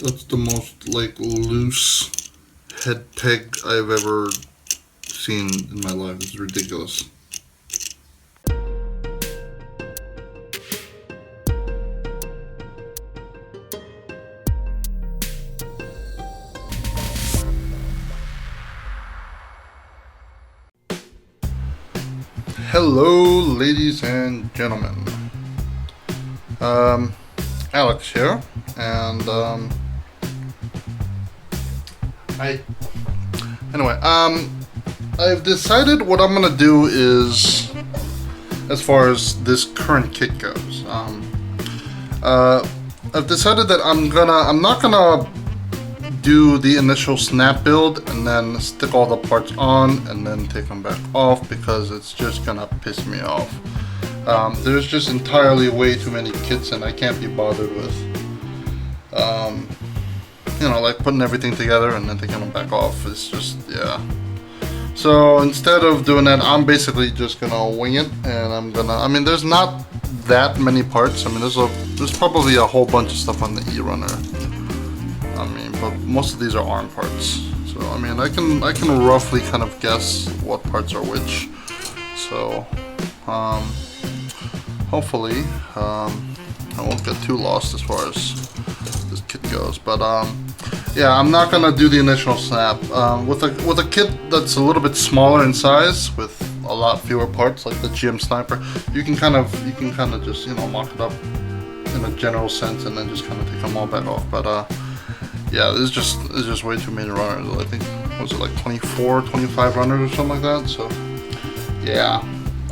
That's the most like loose head peg I've ever seen in my life. It's ridiculous. Hello, ladies and gentlemen. Alex here, and I. Anyway, I've decided what I'm gonna do is, as far as this current kit goes, I've decided that I'm not gonna do the initial snap build and then stick all the parts on and then take them back off, because it's just gonna piss me off. There's just entirely way too many kits and I can't be bothered with like putting everything together and then taking them back off. It's just, yeah. So instead of doing that, I'm basically just gonna wing it, and there's not that many parts. There's probably a whole bunch of stuff on the E-runner. But most of these are ARM parts. So I can roughly kind of guess what parts are which. So hopefully I won't get too lost as far as this kit goes. But yeah, I'm not gonna do the initial snap with a kit that's a little bit smaller in size with a lot fewer parts, like the GM Sniper. You can kind of just mock it up in a general sense and then just kind of take them all back off. But yeah, there's just way too many runners. I think, was it like 24, 25 runners or something like that? So yeah,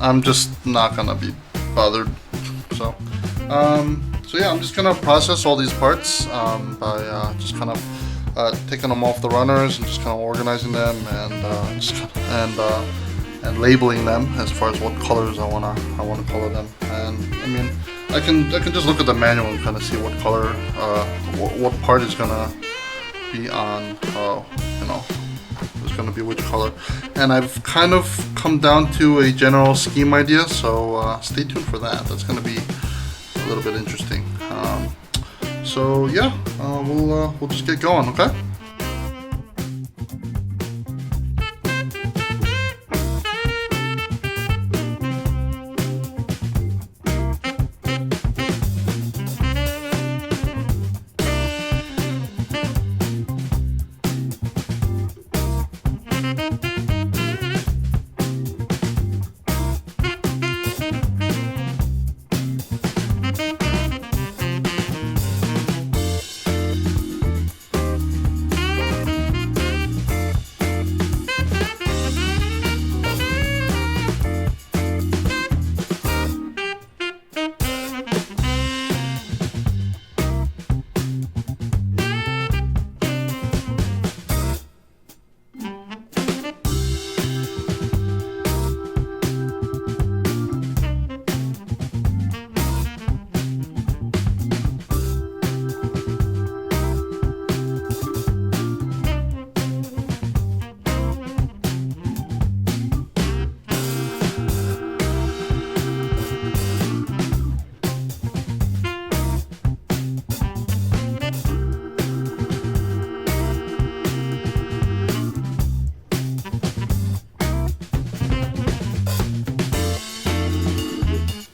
I'm just not gonna be bothered. So yeah, I'm just gonna process all these parts by just kind of taking them off the runners and just kind of organizing them and labeling them as far as what colors I wanna color them. And I can just look at the manual and kind of see what color, what part is gonna be on, there's gonna be which color. And I've kind of come down to a general scheme idea, so stay tuned for that. That's gonna be a little bit interesting. So yeah, we'll just get going, okay?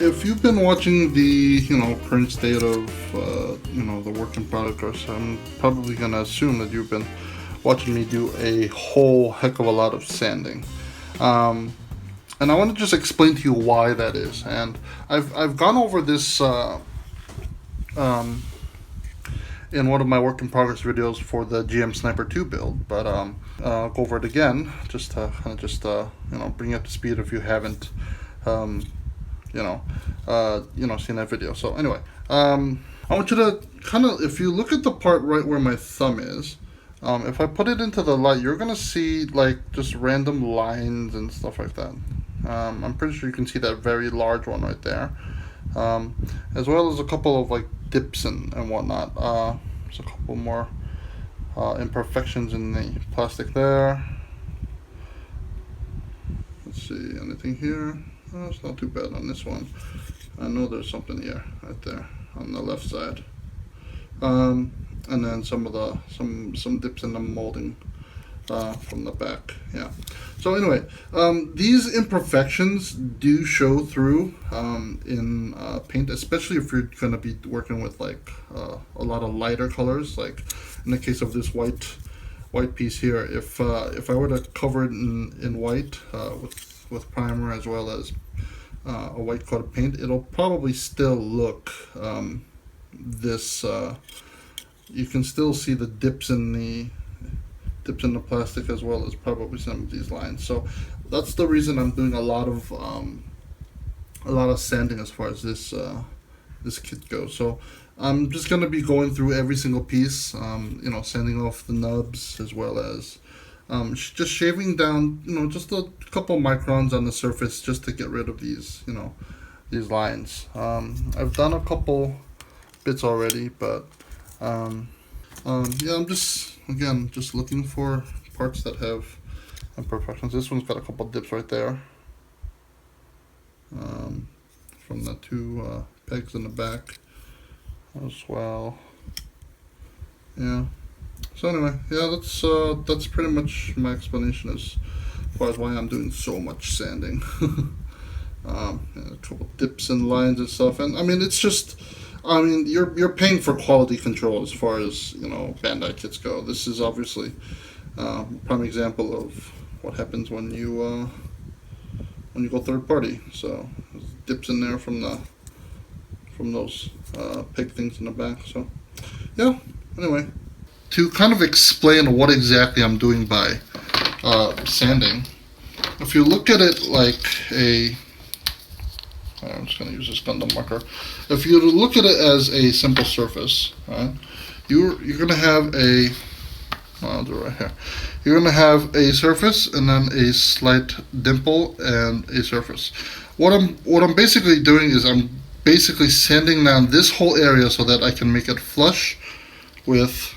If you've been watching the current state of the work in progress, I'm probably gonna assume that you've been watching me do a whole heck of a lot of sanding, and I want to just explain to you why that is. And I've gone over this in one of my work in progress videos for the GM Sniper 2 build, but I'll go over it again just to kind of bring you up to speed if you haven't seen that video. So anyway, I want you to kind of, if you look at the part right where my thumb is, if I put it into the light, you're gonna see like just random lines and stuff like that. I'm pretty sure you can see that very large one right there, as well as a couple of like dips and whatnot. There's a couple more imperfections in the plastic there. Let's see, anything here? Oh, it's not too bad on this one. I know there's something here, right there, on the left side. and then some of the some dips in the molding from the back. Yeah. So anyway, these imperfections do show through in paint, especially if you're going to be working with like a lot of lighter colors. Like in the case of this white piece here, if I were to cover it in white with primer as well as a white coat of paint, it'll probably still look this. You can still see the dips in the plastic as well as probably some of these lines. So that's the reason I'm doing a lot of sanding as far as this this kit goes. So I'm just gonna be going through every single piece, you know, sanding off the nubs as well as just shaving down, you know, just a couple microns on the surface just to get rid of these, you know, these lines. I've done a couple bits already, but yeah, I'm just looking for parts that have imperfections. This one's got a couple dips right there from the two pegs in the back as well. Yeah. So anyway, yeah, that's pretty much my explanation as far as why I'm doing so much sanding. Yeah, a couple dips and lines and stuff, and I mean it's just. I mean, you're paying for quality control as far as, you know, Bandai kits go. This is obviously a prime example of what happens when you go third party. So there's dips in there from those peg things in the back. So yeah. Anyway, to kind of explain what exactly I'm doing by sanding, if you look at it like a I'm just going to use this Gundam marker. If you look at it as a simple surface, right, you're going to have a, I'll do it right here. You're going to have a surface and then a slight dimple and a surface. What I'm basically doing is I'm basically sanding down this whole area so that I can make it flush with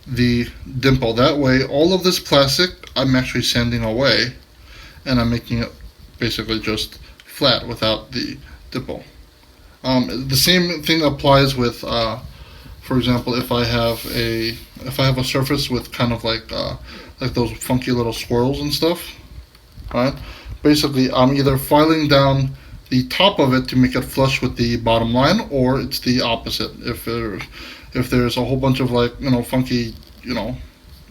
the dimple. That way, all of this plastic I'm actually sanding away, and I'm making it basically just flat without the dimple. The same thing applies with, for example, if I have a surface with kind of like those funky little swirls and stuff, right? Basically, I'm either filing down the top of it to make it flush with the bottom line, or it's the opposite. If there's a whole bunch of like, you know, funky, you know,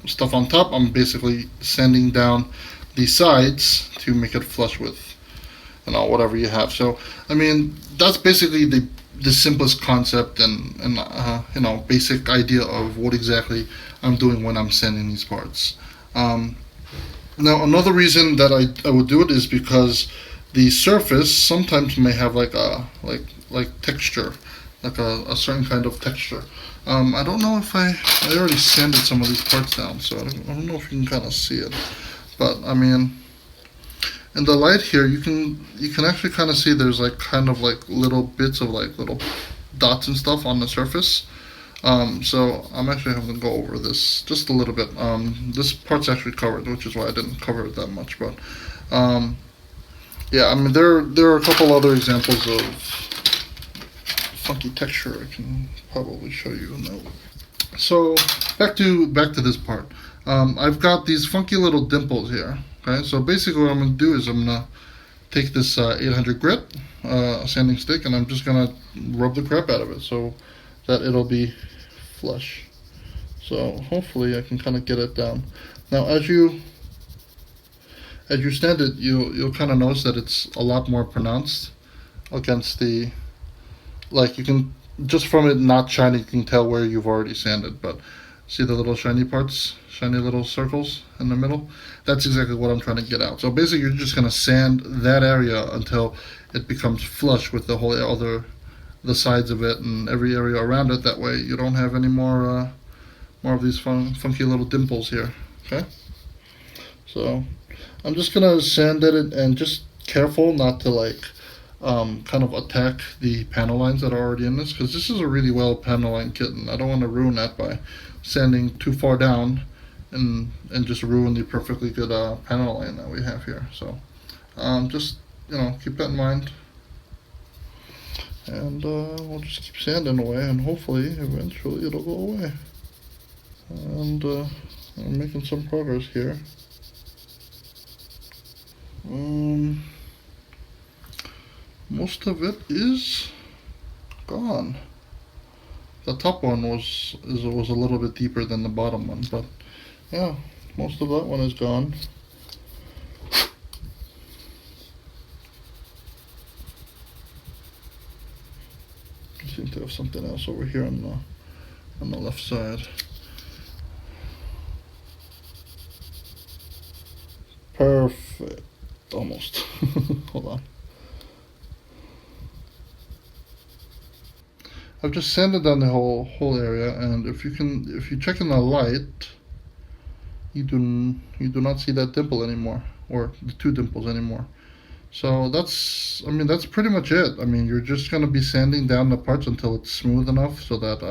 stuff on top, I'm basically sanding down the sides to make it flush with, you know, whatever you have. So I mean, that's basically the simplest concept and you know, basic idea of what exactly I'm doing when I'm sanding these parts. Now another reason that I would do it is because the surface sometimes may have like a like texture, like a certain kind of texture. I don't know if I already sanded some of these parts down, so I don't know if you can kind of see it. But I mean, in the light here, you can actually kind of see there's like kind of like little bits of like little dots and stuff on the surface. So I'm actually having to go over this just a little bit. This part's actually covered, which is why I didn't cover it that much. But yeah, I mean there are a couple other examples of funky texture I can probably show you. No. So back to this part. I've got these funky little dimples here. Okay, so basically what I'm going to do is I'm going to take this 800 grit sanding stick, and I'm just going to rub the crap out of it so that it'll be flush. So hopefully I can kind of get it down. Now as you sand it, you'll kind of notice that it's a lot more pronounced against the, like you can, just from it not shiny, you can tell where you've already sanded. But see the little shiny parts, shiny little circles in the middle? That's exactly what I'm trying to get out. So basically you're just going to sand that area until it becomes flush with the whole the sides of it and every area around it. That way you don't have any more of these funky little dimples here. Okay? So I'm just going to sand it and just careful not to like kind of attack the panel lines that are already in this, because this is a really well panel line kit and I don't want to ruin that by sanding too far down and just ruin the perfectly good panel line that we have here. So just, you know, keep that in mind. And we'll just keep sanding away, and hopefully eventually it'll go away. And I'm making some progress here. Most of it is gone. The top one was a little bit deeper than the bottom one, but yeah, most of that one is gone. I seem to have something else over here on the left side. Perfect. Almost. Hold on. I've just sanded down the whole area, and if you check in the light, you do not see that dimple anymore, or the two dimples anymore. So that's pretty much it. I mean, you're just gonna be sanding down the parts until it's smooth enough so that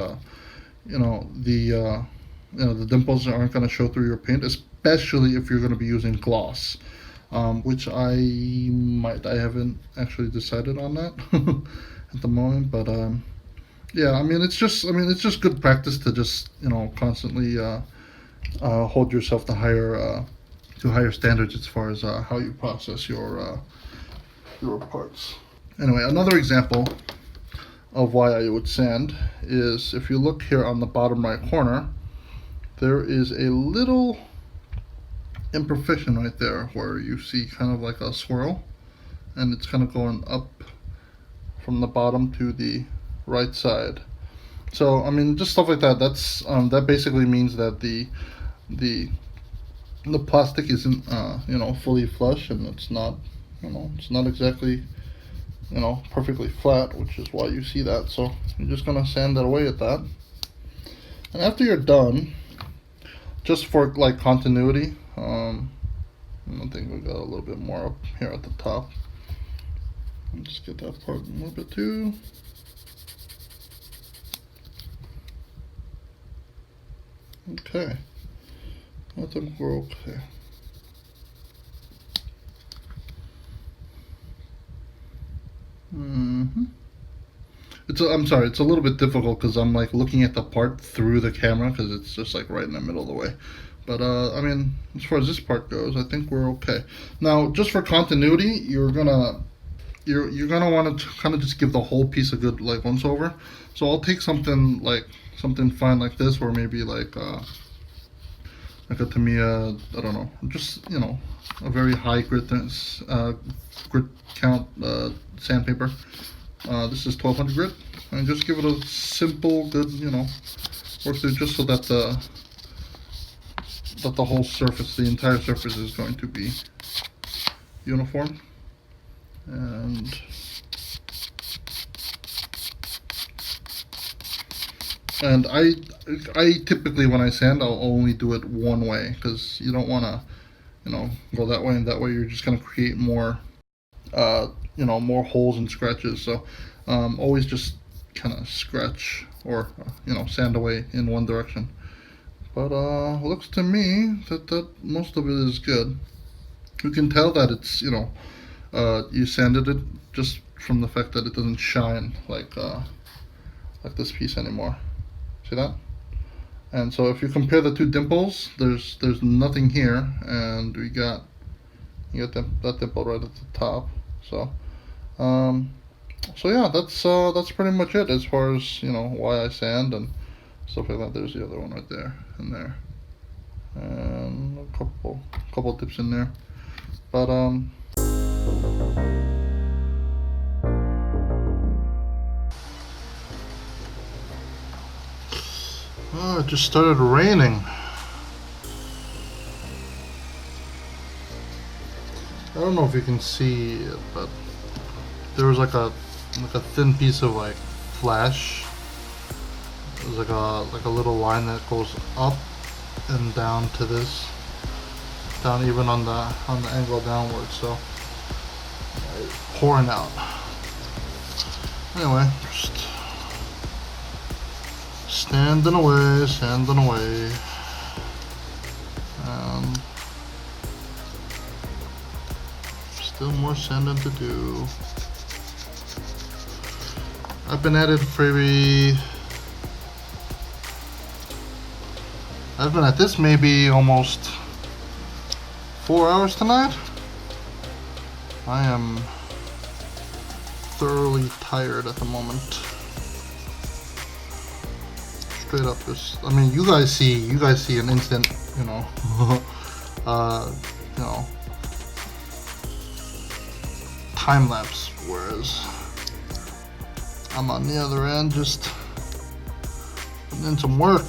the dimples aren't gonna show through your paint, especially if you're gonna be using gloss, which I haven't actually decided on that at the moment, but yeah, it's just good practice to just constantly hold yourself to higher standards as far as how you process your parts. Anyway, another example of why I would sand is if you look here on the bottom right corner, there is a little imperfection right there where you see kind of like a swirl, and it's kind of going up from the bottom to the right side. So just stuff like that. That's that basically means that the plastic isn't fully flush, and it's not exactly perfectly flat, which is why you see that. So you're just gonna sand it away at that, and after you're done, just for like continuity, I think we got a little bit more up here at the top. Let's get that part a little bit too. Okay, I think we're okay. I'm sorry, it's a little bit difficult because I'm like looking at the part through the camera because it's just like right in the middle of the way. But as far as this part goes, I think we're okay. Now, just for continuity, you're gonna want to kind of just give the whole piece a good like once over. So I'll take something fine like this, or maybe like a Tamiya, I don't know, just a very high grit count sandpaper. This is 1200 grit, and just give it a simple good work through, just so that the whole surface, the entire surface, is going to be uniform. And I typically, when I sand, I'll only do it one way, because you don't want to go that way and that way. You're just going to create more more holes and scratches. So always just kind of scratch or sand away in one direction. But looks to me that most of it is good. You can tell that it's you sanded it just from the fact that it doesn't shine like this piece anymore. See that? And so if you compare the two dimples, there's nothing here, and you got that dimple right at the top. So yeah, that's pretty much it as far as why I sand and stuff like that. There's the other one right there and there, and a couple dips in there, but oh, it just started raining. I don't know if you can see it, but there was like a thin piece of like flash. There's like a little line that goes up and down to this, down even on the angle downward. So pouring out. Anyway, just sanding away, still more sanding to do. I've been at it for maybe... I've been at this maybe almost 4 hours tonight. I am thoroughly tired at the moment. Straight up, just I mean, you guys see an instant, you know, time lapse, whereas I'm on the other end just putting in some work.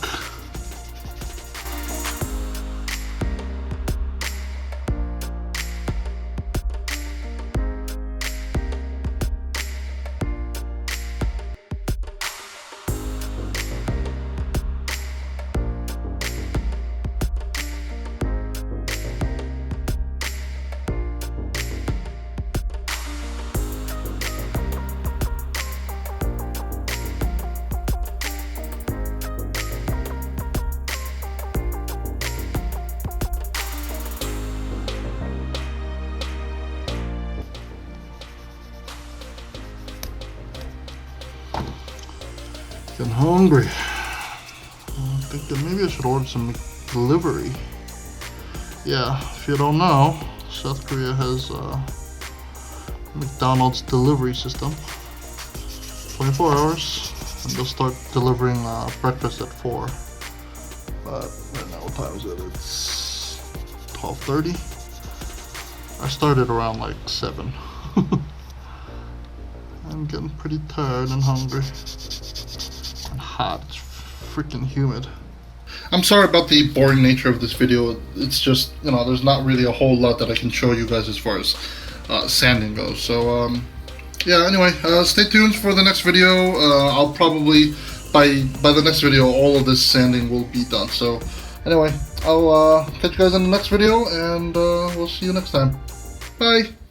Getting hungry. I think that maybe I should order some delivery. Yeah, if you don't know, South Korea has a McDonald's delivery system. 24 hours, and they'll start delivering breakfast at 4. But right now, what time is it? It's 12:30. I started around like 7. I'm getting pretty tired and hungry. Hot. It's freaking humid. I'm sorry about the boring nature of this video. It's just, you know, there's not really a whole lot that I can show you guys as far as sanding goes. So yeah, anyway, stay tuned for the next video. I'll probably by the next video all of this sanding will be done. So anyway, I'll catch you guys in the next video, and we'll see you next time. Bye.